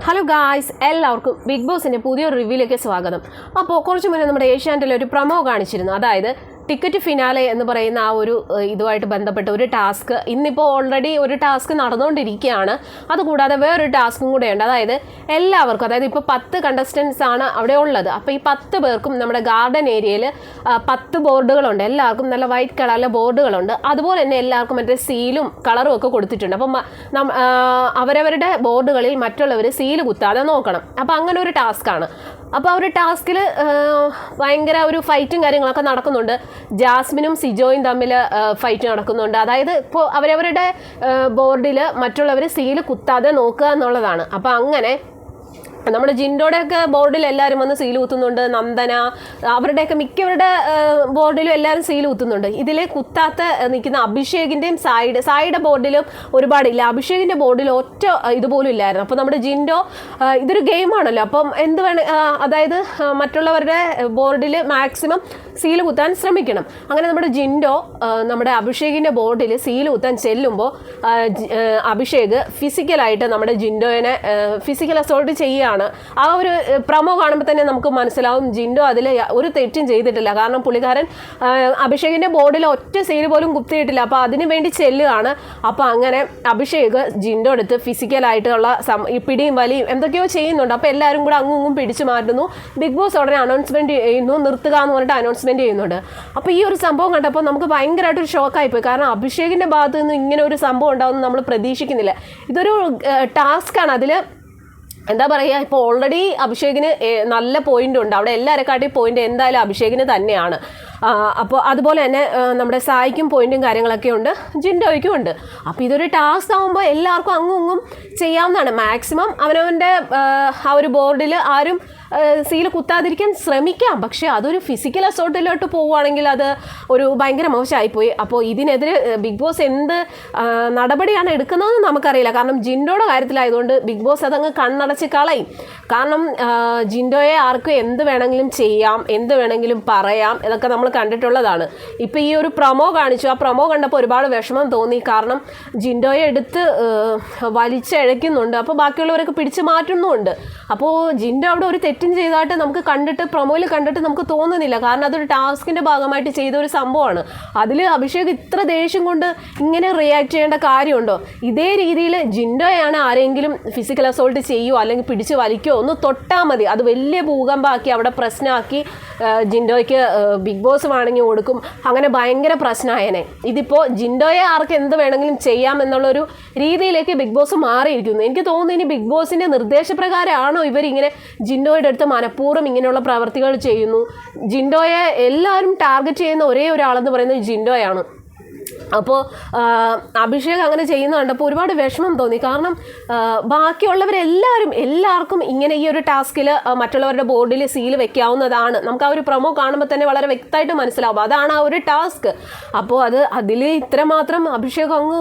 Hello guys, എല്ലാവർക്കും big ബോസിൻ്റെ പുതിയൊരു റിവ്യൂയിലേക്ക് സ്വാഗതം. അപ്പോൾ കുറച്ച് മുന്നേ നമ്മുടെ ഏഷ്യാനെറ്റിൽ ഒരു പ്രൊമോ കാണിച്ചിരുന്നു. അതായത് ടിക്കറ്റ് ഫിനാലെ എന്ന് പറയുന്ന ആ ഒരു ഇതുമായിട്ട് ബന്ധപ്പെട്ട ഒരു ടാസ്ക് ഇന്നിപ്പോൾ ഓൾറെഡി ഒരു ടാസ്ക് നടന്നുകൊണ്ടിരിക്കുകയാണ്. അതുകൂടാതെ വേറൊരു ടാസ്കും കൂടെയുണ്ട്. അതായത് എല്ലാവർക്കും, അതായത് ഇപ്പോൾ 10 കണ്ടസ്റ്റൻസ് ആണ് അവിടെ ഉള്ളത്. അപ്പോൾ ഈ 10 പേർക്കും നമ്മുടെ ഗാർഡൻ ഏരിയയിൽ 10 ബോർഡുകളുണ്ട്. എല്ലാവർക്കും നല്ല വൈറ്റ് കളറിലെ ബോർഡുകളുണ്ട്. അതുപോലെ തന്നെ എല്ലാവർക്കും മറ്റേ സീലും കളറും ഒക്കെ കൊടുത്തിട്ടുണ്ട്. അപ്പം അവരവരുടെ ബോർഡുകളിൽ മറ്റുള്ളവർ സീല് കുത്താതെ നോക്കണം. അപ്പോൾ അങ്ങനെ ഒരു ടാസ്ക്കാണ്. അപ്പോൾ ആ ഒരു ടാസ്കിൽ ഭയങ്കര ഒരു ഫൈറ്റും കാര്യങ്ങളൊക്കെ നടക്കുന്നുണ്ട്. ജാസ്മിനും സിജോയും തമ്മിൽ ഫൈറ്റ് നടക്കുന്നുണ്ട്. അതായത് ഇപ്പോൾ അവരവരുടെ ബോർഡിൽ മറ്റുള്ളവർ സീല് കുത്താതെ നോക്കുക എന്നുള്ളതാണ്. അപ്പോൾ അങ്ങനെ നമ്മുടെ ജിൻഡോടെയൊക്കെ ബോർഡിൽ എല്ലാവരും വന്ന് സീൽ കുത്തുന്നുണ്ട്. നന്ദന, അവരുടെയൊക്കെ മിക്കവരുടെ ബോർഡിലും എല്ലാവരും സീൽ കുത്തുന്നുണ്ട്. ഇതിൽ കുത്താത്ത നിൽക്കുന്ന അഭിഷേകിൻ്റെയും സായിയുടെ ബോർഡിലും ഒരുപാടില്ല. അഭിഷേകിൻ്റെ ബോർഡിൽ ഒറ്റ ഇതുപോലും ഇല്ലായിരുന്നു. അപ്പോൾ നമ്മുടെ ജിൻഡോ, ഇതൊരു ഗെയിമാണല്ലോ, അപ്പം എന്ത് വേണം, അതായത് മറ്റുള്ളവരുടെ ബോർഡിൽ മാക്സിമം സീൽ കുത്താൻ ശ്രമിക്കണം. അങ്ങനെ നമ്മുടെ ജിൻഡോ നമ്മുടെ അഭിഷേകിൻ്റെ ബോർഡിൽ സീൽ കുത്താൻ ചെല്ലുമ്പോൾ അഭിഷേക് ഫിസിക്കലായിട്ട് നമ്മുടെ ജിൻഡോയെ ഫിസിക്കൽ അസോൾട്ട് ചെയ്യുകയാണ്. ആ ഒരു പ്രൊമോ കാണുമ്പോൾ തന്നെ നമുക്ക് മനസ്സിലാവും ജിൻഡോ അതിൽ ഒരു തെറ്റും ചെയ്തിട്ടില്ല. കാരണം പുള്ളിക്കാരൻ അഭിഷേകിൻ്റെ ബോർഡിൽ ഒറ്റ സീൽ പോലും കുത്തിയിട്ടില്ല. അപ്പോൾ അതിന് വേണ്ടി ചെല്ലുകയാണ്. അപ്പോൾ അങ്ങനെ അഭിഷേക് ജിൻഡോ എടുത്ത് ഫിസിക്കലായിട്ടുള്ള ഈ പിടിയും വലിയും എന്തൊക്കെയോ ചെയ്യുന്നുണ്ട്. അപ്പോൾ എല്ലാവരും കൂടെ അങ്ങും പിടിച്ചു മാറ്റുന്നു. ബിഗ് ബോസ് ഉടനെ അനൗൺസ്മെൻറ്റ് ചെയ്യുന്നു, നിർത്തുക എന്ന് പറഞ്ഞിട്ട് അനൗൺസ്മെൻറ്റ് ചെയ്യുന്നുണ്ട്. അപ്പോൾ ഈ ഒരു സംഭവം കണ്ടപ്പോൾ നമുക്ക് ഭയങ്കരമായിട്ടൊരു ഷോക്കായിപ്പോയി. കാരണം അഭിഷേകിൻ്റെ ഭാഗത്ത് നിന്ന് ഇങ്ങനെ ഒരു സംഭവം ഉണ്ടാവുമെന്ന് നമ്മൾ പ്രതീക്ഷിക്കുന്നില്ല. ഇതൊരു ടാസ്ക്കാണ്. അതിൽ എന്താ പറയുക, ഇപ്പോൾ ഓൾറെഡി അഭിഷേകിന് നല്ല പോയിന്റ് ഉണ്ട്. അവിടെ എല്ലാവരെക്കാട്ടി പോയിന്റ് എന്തായാലും അഭിഷേകിന് തന്നെയാണ്. അപ്പോൾ അതുപോലെ തന്നെ നമ്മുടെ സായിക്കും പോയിന്റും കാര്യങ്ങളൊക്കെ ഉണ്ട്, ജിൻഡോയ്ക്കും ഉണ്ട്. അപ്പോൾ ഇതൊരു ടാസ്ക് ആകുമ്പോൾ എല്ലാവർക്കും അങ്ങും ചെയ്യാവുന്നതാണ്. മാക്സിമം അവനവൻ്റെ ആ ഒരു ബോർഡിൽ ആരും സീൽ കുത്താതിരിക്കാൻ ശ്രമിക്കാം. പക്ഷേ അതൊരു ഫിസിക്കൽ അസോൾട്ടിലോട്ട് പോവുകയാണെങ്കിൽ അത് ഒരു ഭയങ്കര മോശമായിപ്പോയി. അപ്പോൾ ഇതിനെതിരെ ബിഗ് ബോസ് എന്ത് നടപടിയാണ് എടുക്കുന്നതെന്ന് നമുക്കറിയില്ല. കാരണം ജിൻഡോയുടെ കാര്യത്തിലായതുകൊണ്ട് ബിഗ് ബോസ് അതങ്ങ് കണ്ണടച്ച് കളയും. കാരണം ജിൻഡോയെ ആർക്കും എന്ത് വേണമെങ്കിലും ചെയ്യാം, എന്ത് വേണമെങ്കിലും പറയാം, ഇതൊക്കെ നമ്മൾ കണ്ടിട്ടുള്ളതാണ്. ഇപ്പോൾ ഈ ഒരു പ്രൊമോ കാണിച്ചു. ആ പ്രൊമോ കണ്ടപ്പോൾ ഒരുപാട് വിഷമം തോന്നി. കാരണം ജിൻഡോയെ എടുത്ത് വലിച്ചഴയ്ക്കുന്നുണ്ട്. അപ്പോൾ ബാക്കിയുള്ളവരൊക്കെ പിടിച്ചു മാറ്റുന്നുമുണ്ട്. അപ്പോൾ ജിൻഡോ അവിടെ ഒരു തെറ്റും ചെയ്തതായിട്ട് നമുക്ക് കണ്ടിട്ട് പ്രൊമോയിൽ കണ്ടിട്ട് നമുക്ക് തോന്നുന്നില്ല. കാരണം അതൊരു ടാസ്കിൻ്റെ ഭാഗമായിട്ട് ചെയ്ത ഒരു സംഭവമാണ്. അതിൽ അഭിഷേക് ഇത്ര ദേഷ്യം കൊണ്ട് ഇങ്ങനെ റിയാക്ട് ചെയ്യേണ്ട കാര്യമുണ്ടോ? ഇതേ രീതിയിൽ ജിൻഡോയാണ് ആരെങ്കിലും ഫിസിക്കൽ അസോൾട്ട് ചെയ്യുമോ അല്ലെങ്കിൽ പിടിച്ച് വലിക്കുമോ ഒന്ന് തൊട്ടാൽ മതി, അത് വലിയ ഭൂകമ്പമാക്കി അവിടെ പ്രശ്നമാക്കി ജിൻഡോയ്ക്ക് ബിഗ് ബോസ് വേണമെങ്കിൽ കൊടുക്കും. അങ്ങനെ ഭയങ്കര പ്രശ്നമായേനെ. ഇതിപ്പോൾ ജിൻഡോയെ ആർക്ക് എന്ത് വേണമെങ്കിലും ചെയ്യാം എന്നുള്ളൊരു രീതിയിലേക്ക് ബിഗ് ബോസ് മാറിയിരിക്കുന്നു. എനിക്ക് തോന്നുന്നു ഇനി ബിഗ് ബോസിൻ്റെ നിർദ്ദേശപ്രകാരമാണോ ഇവരിങ്ങനെ ജിൻഡോയുടെ അടുത്ത് മനഃപൂർവ്വം ഇങ്ങനെയുള്ള പ്രവർത്തികൾ ചെയ്യുന്നു. ജിൻഡോയെ എല്ലാവരും ടാർഗറ്റ് ചെയ്യുന്ന ഒരേ ഒരാളെന്ന് പറയുന്നത് ജിൻഡോയാണ്. അപ്പോൾ അഭിഷേക് അങ്ങനെ ചെയ്യുന്ന കണ്ടപ്പോൾ ഒരുപാട് വിഷമം തോന്നി. കാരണം എല്ലാവർക്കും ഇങ്ങനെ ഈ ഒരു ടാസ്കിൽ മറ്റുള്ളവരുടെ ബോർഡിൽ സീൽ വെക്കാവുന്നതാണ്. നമുക്ക് ആ ഒരു പ്രൊമോ കാണുമ്പോൾ തന്നെ വളരെ വ്യക്തമായിട്ട് മനസ്സിലാവും അതാണ് ആ ഒരു ടാസ്ക്. അപ്പോൾ അതിൽ ഇത്രമാത്രം അഭിഷേക് അങ്ങ്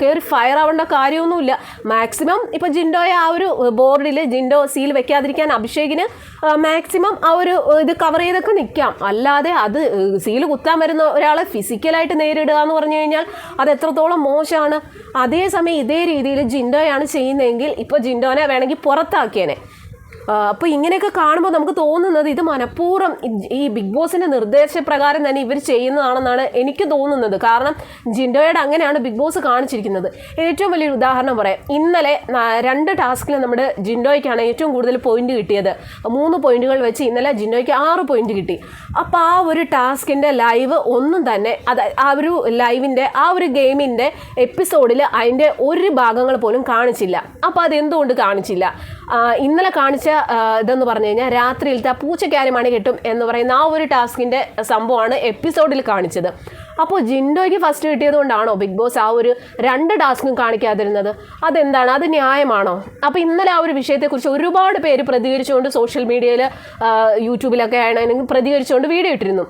കയറി ഫയർ ആവേണ്ട കാര്യമൊന്നുമില്ല. മാക്സിമം ഇപ്പോൾ ജിൻഡോയെ ആ ഒരു ബോർഡിൽ ജിൻഡോ സീൽ വെക്കാതിരിക്കാൻ അഭിഷേകിന് മാക്സിമം ആ ഒരു ഇത് കവർ ചെയ്തൊക്കെ നിൽക്കാം. അല്ലാതെ അത് സീൽ കുത്താൻ വരുന്ന ഒരാളെ ഫിസിക്കലായിട്ട് നേരിടുക എന്ന് പറഞ്ഞു കഴിഞ്ഞാൽ അത് എത്രത്തോളം മോശമാണ്. അതേസമയം ഇതേ രീതിയിൽ ജിൻഡോയാണ് ചെയ്യുന്നതെങ്കിൽ ഇപ്പോൾ ജിൻഡോനെ വേണമെങ്കിൽ പുറത്താക്കിയേനെ. അപ്പോൾ ഇങ്ങനെയൊക്കെ കാണുമ്പോൾ നമുക്ക് തോന്നുന്നത് ഇത് മനഃപൂർവ്വം ഈ ബിഗ് ബോസിൻ്റെ നിർദ്ദേശപ്രകാരം തന്നെ ഇവർ ചെയ്യുന്നതാണെന്നാണ് എനിക്ക് തോന്നുന്നത്. കാരണം ജിൻഡോയുടെ അങ്ങനെയാണ് ബിഗ് ബോസ് കാണിച്ചിരിക്കുന്നത്. ഏറ്റവും വലിയൊരു ഉദാഹരണം പറയാം. ഇന്നലെ 2 ടാസ്കിൽ നമ്മുടെ ജിൻഡോയ്ക്കാണ് ഏറ്റവും കൂടുതൽ പോയിന്റ് കിട്ടിയത്. 3 പോയിന്റുകൾ വെച്ച് ഇന്നലെ ജിൻഡോയ്ക്ക് 6 പോയിന്റ് കിട്ടി. അപ്പോൾ ആ ഒരു ടാസ്കിൻ്റെ ലൈവ് ഒന്നും തന്നെ ആ ഒരു ലൈവിൻ്റെ ആ ഒരു ഗെയിമിൻ്റെ എപ്പിസോഡിൽ അതിൻ്റെ ഒരു ഭാഗങ്ങൾ പോലും കാണിച്ചില്ല. അപ്പോൾ അതെന്തുകൊണ്ട് കാണിച്ചില്ല? ഇന്നലെ കാണിച്ച ഇതെന്ന് പറഞ്ഞു കഴിഞ്ഞാൽ രാത്രിയിലത്തെ പൂച്ചയ്ക്കാര് മണി കിട്ടും എന്ന് പറയുന്ന ആ ഒരു ടാസ്കിൻ്റെ സംഭവമാണ് എപ്പിസോഡിൽ കാണിച്ചത്. അപ്പോൾ ജിൻഡോയ്ക്ക് ഫസ്റ്റ് കിട്ടിയത് കൊണ്ടാണോ ബിഗ് ബോസ് ആ ഒരു 2 ടാസ്കും കാണിക്കാതിരുന്നത്? അതെന്താണ്? അത് ന്യായമാണോ? അപ്പോൾ ഇന്നലെ ആ ഒരു വിഷയത്തെക്കുറിച്ച് ഒരുപാട് പേര് പ്രതികരിച്ചുകൊണ്ട് സോഷ്യൽ മീഡിയയിൽ യൂട്യൂബിലൊക്കെ ആണെങ്കിൽ പ്രതികരിച്ചുകൊണ്ട് വീഡിയോ ഇട്ടിരുന്നു.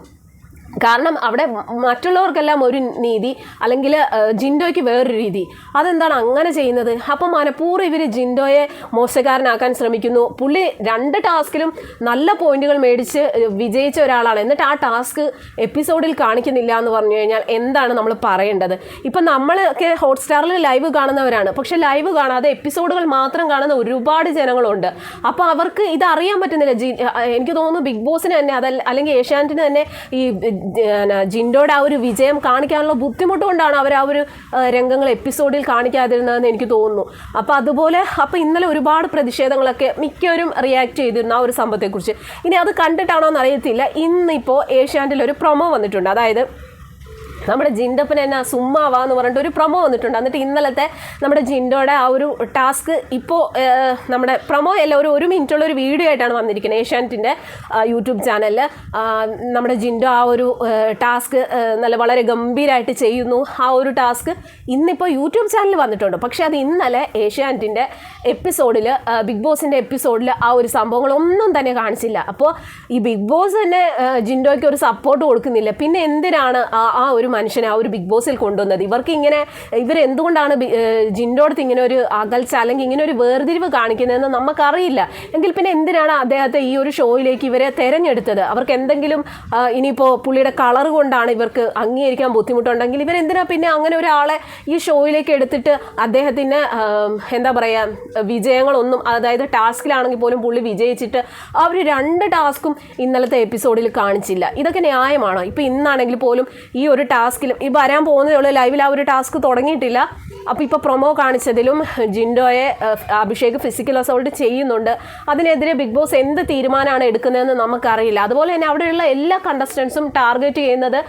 കാരണം അവിടെ മറ്റുള്ളവർക്കെല്ലാം ഒരു നീതി, അല്ലെങ്കിൽ ജിൻഡോയ്ക്ക് വേറൊരു രീതി. അതെന്താണ് അങ്ങനെ ചെയ്യുന്നത്? അപ്പം മനഃപൂർവ്വം ഇവർ ജിൻഡോയെ മോശക്കാരനാക്കാൻ ശ്രമിക്കുന്നു. പുള്ളി 2 ടാസ്കിലും നല്ല പോയിന്റുകൾ മേടിച്ച് വിജയിച്ച ഒരാളാണ്. എന്നിട്ട് ആ ടാസ്ക് എപ്പിസോഡിൽ കാണിക്കുന്നില്ല എന്ന് പറഞ്ഞു കഴിഞ്ഞാൽ എന്താണ് നമ്മൾ പറയേണ്ടത്? ഇപ്പം നമ്മളൊക്കെ ഹോട്ട്സ്റ്റാറിൽ ലൈവ് കാണുന്നവരാണ്. പക്ഷെ ലൈവ് കാണാതെ എപ്പിസോഡുകൾ മാത്രം കാണുന്ന ഒരുപാട് ജനങ്ങളുണ്ട്. അപ്പോൾ അവർക്ക് ഇത് അറിയാൻ പറ്റുന്നില്ല. എനിക്ക് തോന്നുന്നു ബിഗ് ബോസിന് തന്നെ അല്ലെങ്കിൽ ഏഷ്യാനെറ്റിന് തന്നെ ഈ ജിൻഡോയുടെ ആ ഒരു വിജയം കാണിക്കാനുള്ള ബുദ്ധിമുട്ട് കൊണ്ടാണ് അവർ ആ ഒരു രംഗങ്ങൾ എപ്പിസോഡിൽ കാണിക്കാതിരുന്നതെന്ന് എനിക്ക് തോന്നുന്നു. അപ്പോൾ അതുപോലെ ഇന്നലെ ഒരുപാട് പ്രതിഷേധങ്ങളൊക്കെ മിക്കവരും റിയാക്ട് ചെയ്തിരുന്ന ആ ഒരു സംഭവത്തെക്കുറിച്ച്. ഇനി അത് കണ്ടിട്ടാണോ എന്ന് അറിയത്തില്ല. ഇന്നിപ്പോൾ ഏഷ്യാനെറ്റിൽ ഒരു പ്രൊമോ വന്നിട്ടുണ്ട്. അതായത് നമ്മുടെ ജിൻഡപ്പന് തന്നെ സുമ്മാവാന്ന് പറഞ്ഞിട്ട് ഒരു പ്രൊമോ വന്നിട്ടുണ്ട്. എന്നിട്ട് ഇന്നലത്തെ നമ്മുടെ ജിൻഡോയുടെ ആ ഒരു ടാസ്ക് ഇപ്പോൾ നമ്മുടെ പ്രൊമോ അല്ല, ഒരു മിനിറ്റുള്ള ഒരു വീഡിയോ ആയിട്ടാണ് വന്നിരിക്കുന്നത് ഏഷ്യാനെറ്റിൻ്റെ യൂട്യൂബ് ചാനലിൽ. നമ്മുടെ ജിൻഡോ ആ ഒരു ടാസ്ക് വളരെ ഗംഭീരമായിട്ട് ചെയ്യുന്നു. ആ ഒരു ടാസ്ക് ഇന്നിപ്പോൾ യൂട്യൂബ് ചാനലിൽ വന്നിട്ടുണ്ട്. പക്ഷേ അത് ഇന്നലെ ഏഷ്യാനെറ്റിൻ്റെ എപ്പിസോഡിൽ, ബിഗ് ബോസിൻ്റെ എപ്പിസോഡിൽ ആ ഒരു സംഭവങ്ങളൊന്നും തന്നെ കാണിച്ചില്ല. അപ്പോൾ ഈ ബിഗ് ബോസ് തന്നെ ജിൻഡോയ്ക്ക് ഒരു സപ്പോർട്ട് കൊടുക്കുന്നില്ല. പിന്നെ എന്തിനാണ് ആ ഒരു മനുഷ്യനെ ആ ഒരു ബിഗ് ബോസിൽ കൊണ്ടുവന്നത്? ഇവരെന്തുകൊണ്ടാണ് ജിൻഡോടത്ത് ഇങ്ങനെ ഒരു അകൽച്ച അല്ലെങ്കിൽ ഇങ്ങനെ ഒരു വേർതിരിവ് കാണിക്കുന്നതെന്ന് നമുക്കറിയില്ല. എങ്കിൽ പിന്നെ എന്തിനാണ് അദ്ദേഹത്തെ ഈ ഒരു ഷോയിലേക്ക് ഇവരെ തിരഞ്ഞെടുത്തത്? അവർക്ക് എന്തെങ്കിലും ഇനിയിപ്പോൾ പുള്ളിയുടെ കളർ കൊണ്ടാണ് ഇവർക്ക് അംഗീകരിക്കാൻ ബുദ്ധിമുട്ടുണ്ടെങ്കിൽ ഇവരെന്തിനാ പിന്നെ അങ്ങനെ ഒരാളെ ഈ ഷോയിലേക്ക് എടുത്തിട്ട് അദ്ദേഹത്തിന് എന്താ പറയുക വിജയങ്ങളൊന്നും, അതായത് ടാസ്കിലാണെങ്കിൽ പോലും പുള്ളി വിജയിച്ചിട്ട് അവർ 2 ടാസ്കും ഇന്നലത്തെ എപ്പിസോഡിൽ കാണിച്ചില്ല. ഇതൊക്കെ ന്യായമാണോ? ഇപ്പോൾ ഇന്നാണെങ്കിൽ പോലും ഈ ഒരു ടാസ്കിലും ഈ വരാൻ പോകുന്നതേ ഉള്ളൂ, ലൈവിൽ ആ ഒരു ടാസ്ക് തുടങ്ങിയിട്ടില്ല. അപ്പോൾ ഇപ്പോൾ പ്രൊമോ കാണിച്ചതിലും ജിൻഡോയെ അഭിഷേക് ഫിസിക്കൽ അസോൾട്ട് ചെയ്യുന്നുണ്ട്. അതിനെതിരെ ബിഗ് ബോസ് എന്ത് തീരുമാനമാണ് എടുക്കുന്നതെന്ന് നമുക്കറിയില്ല. അതുപോലെ തന്നെ അവിടെയുള്ള എല്ലാ കണ്ടസ്റ്റൻസും ടാർഗറ്റ് ചെയ്യുന്നത്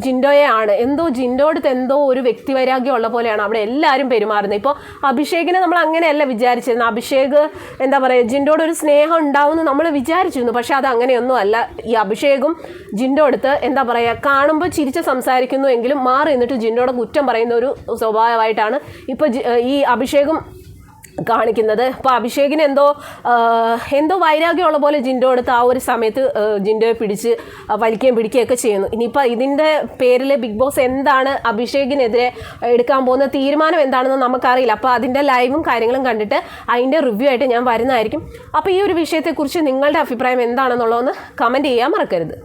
ജിൻഡോയെ ആണ്. ജിൻഡോടുത്ത് എന്തോ ഒരു വ്യക്തിവൈരാഗ്യം ഉള്ള പോലെയാണ് അവിടെ എല്ലാവരും പെരുമാറുന്നത്. ഇപ്പോൾ അഭിഷേകിനെ നമ്മൾ അങ്ങനെയല്ല വിചാരിച്ചിരുന്നത്. അഭിഷേക് എന്താ പറയുക, ജിൻഡോട് ഒരു സ്നേഹം ഉണ്ടാവുമെന്ന് നമ്മൾ വിചാരിച്ചിരുന്നു. പക്ഷേ അത് അങ്ങനെയൊന്നും അല്ല. ഈ അഭിഷേകും ജിൻഡോ അടുത്ത് എന്താ പറയുക, കാണുമ്പോൾ ചിരിച്ച് സംസാരിക്കുന്നു എങ്കിലും മാറി നിന്നിട്ട് ജിൻഡോയുടെ കുറ്റം പറയുന്ന ഒരു സ്വഭാവമായിട്ടാണ് ഇപ്പോൾ ഈ അഭിഷേകും കാണിക്കുന്നത്. അപ്പോൾ അഭിഷേകിന് എന്തോ വൈരാഗ്യമുള്ള പോലെ ജിൻഡോ അടുത്ത് ആ ഒരു സമയത്ത് ജിൻഡോയെ പിടിച്ച് വലിക്കുകയും പിടിക്കുകയൊക്കെ ചെയ്യുന്നു. ഇനിയിപ്പോൾ ഇതിൻ്റെ പേരിൽ ബിഗ് ബോസ് എന്താണ് അഭിഷേകിനെതിരെ എടുക്കാൻ പോകുന്ന തീരുമാനം എന്താണെന്ന് നമുക്കറിയില്ല. അപ്പോൾ അതിൻ്റെ ലൈവും കാര്യങ്ങളും കണ്ടിട്ട് അതിൻ്റെ റിവ്യൂ ആയിട്ട് ഞാൻ വരുന്നതായിരിക്കും. അപ്പോൾ ഈ ഒരു വിഷയത്തെക്കുറിച്ച് നിങ്ങളുടെ അഭിപ്രായം എന്താണെന്നുള്ളതെന്ന് കമൻറ്റ് ചെയ്യാൻ മറക്കരുത്.